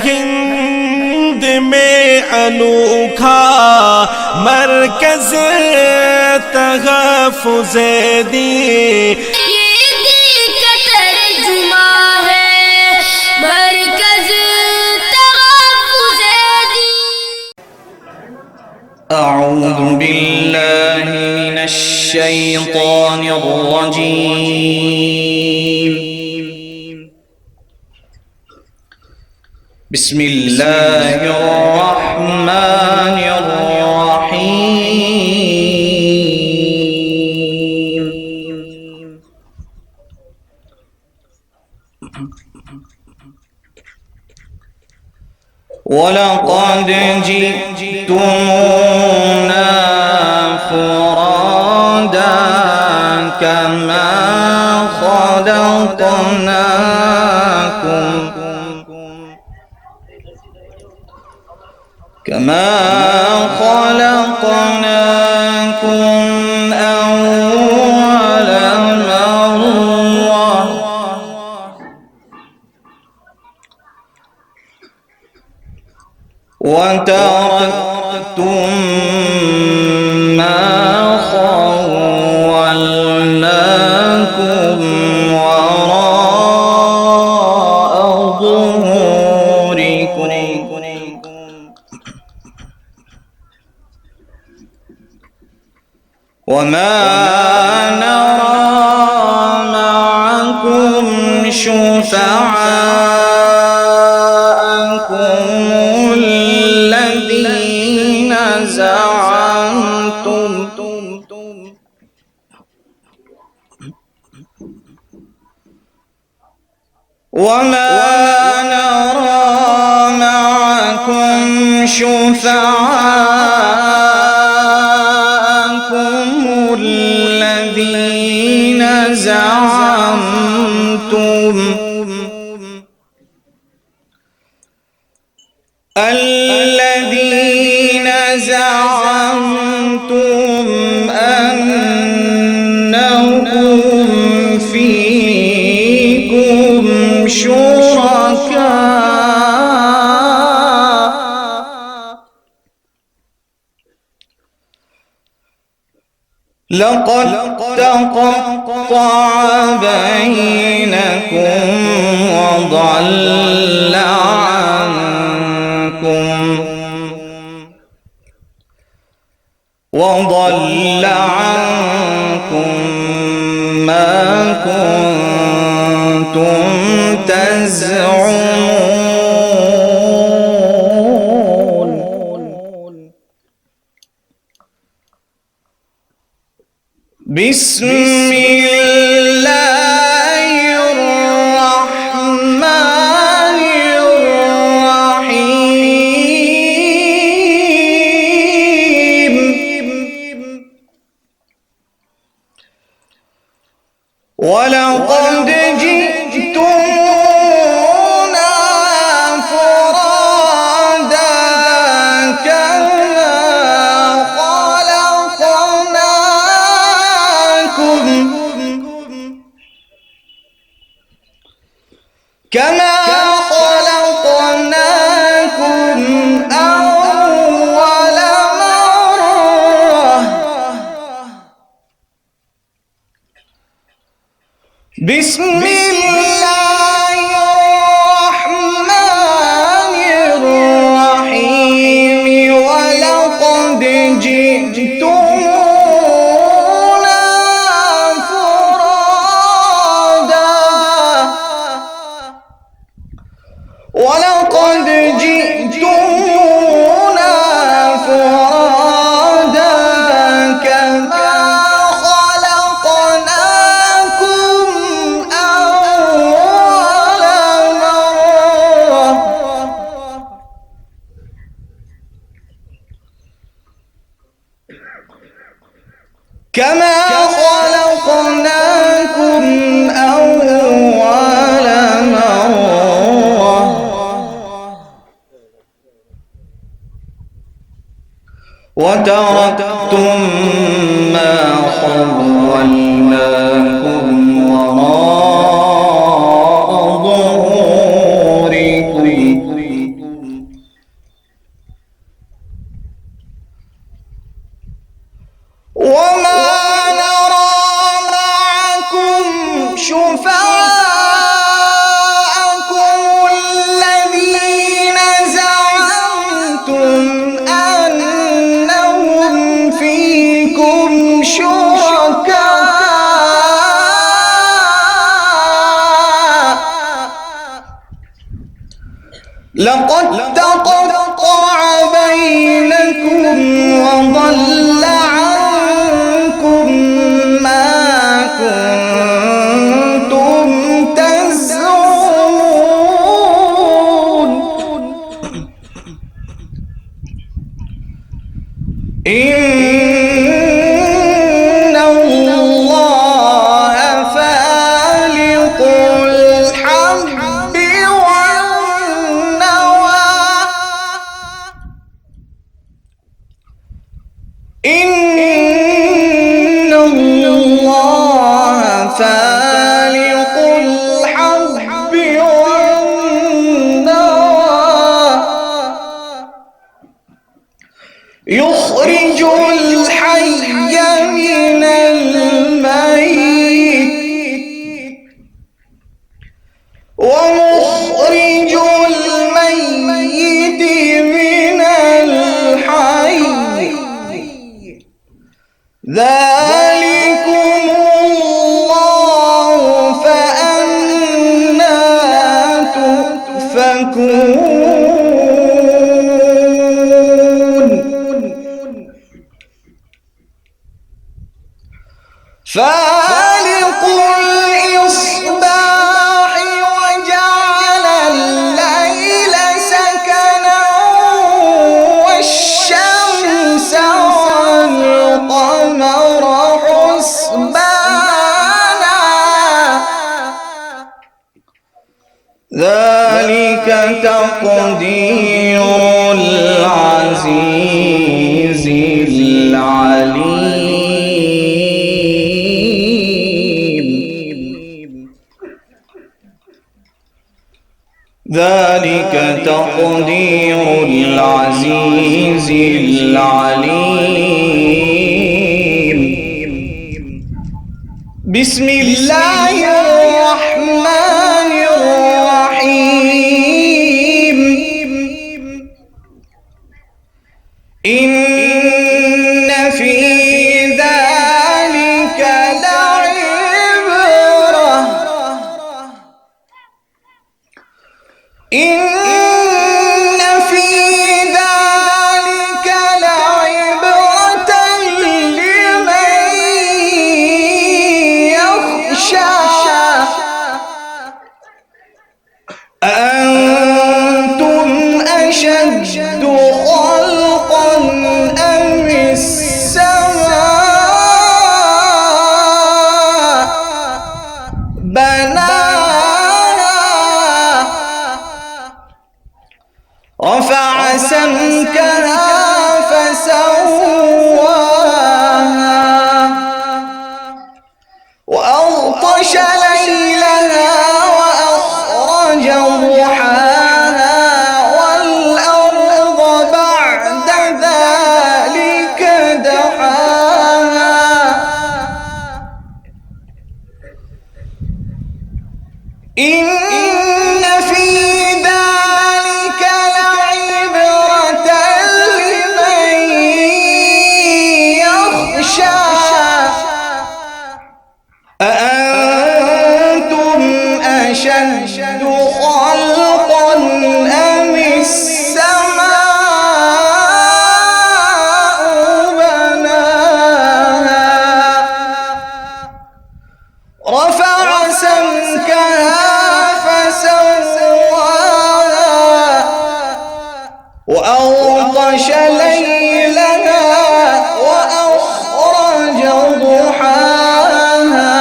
हिंद में अनोखा मरकज़ तहफ़्फ़ुज़ दीन। أعوذ بالله من الشيطان الرجيم. بسم الله الرحمن الرحيم. ولقد جئتمونا فرادا كما خلقناكم أول مرة وتركتم ما خولناكم وراء ظهوركم وما نرى معكم شفعاءكم الذين زعمتم الذين زعمتم أنهم فيكم شركاء لقد تقطع بينكم وضل عنكم ما كنتم تزعمون. بسم الله الرحمن الرحيم. ولقد جئتمونا فرادا كما خلقناكم أول مرة. بسم الله الرحمن الرحيم. ولقد جئتمونا فرادا كما خلقناكم أول مرة. وتركتم ما خولناكم وراء ظهوركم لقد تقطع بينكم وضل عنكم ما كنتم تزعمون إن الله فالق الحب والنوى إن الله فالق الحب والنوى يخرج الحي من الميت ومخرج الميت من الحي ذلكم الله فأنى تؤفكون فالق الإصباح وجعل الليل سكنا والشمس والقمر حسبانا ذلك تقدير العزيز العليم ذلك تقدير العزيز العليم بسم الله الرحمن الرحيم إن في ذلك لعبرة إن في ذلك لعبرة لمن يخشى أأنتم أشد خلقا أم السماء بناها رفع سمكها فسواها وأغطش ليلها وأخرج ضحاها والأرض بعد ذلك دحاها إن في ذلك لعبرة لمن يخشى أأنتم أشد خلقا أم السماء بناها رفع سمكها فسواها وأغطش ليلها وأخرج ضحاها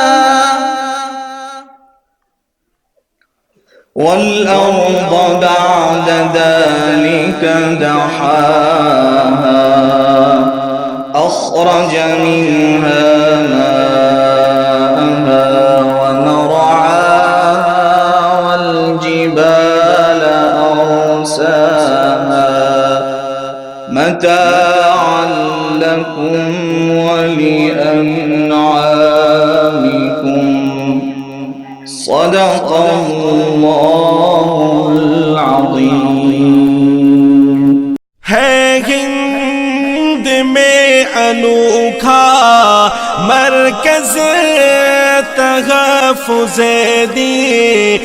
والأرض بعد ذلك دحاها أخرج منها ماءها ومرعاها والجبال أرساها متاعا لكم ولأنعامكم صدق الله العظيم ہے ہند میں انوکھا مرکز تحفظ دین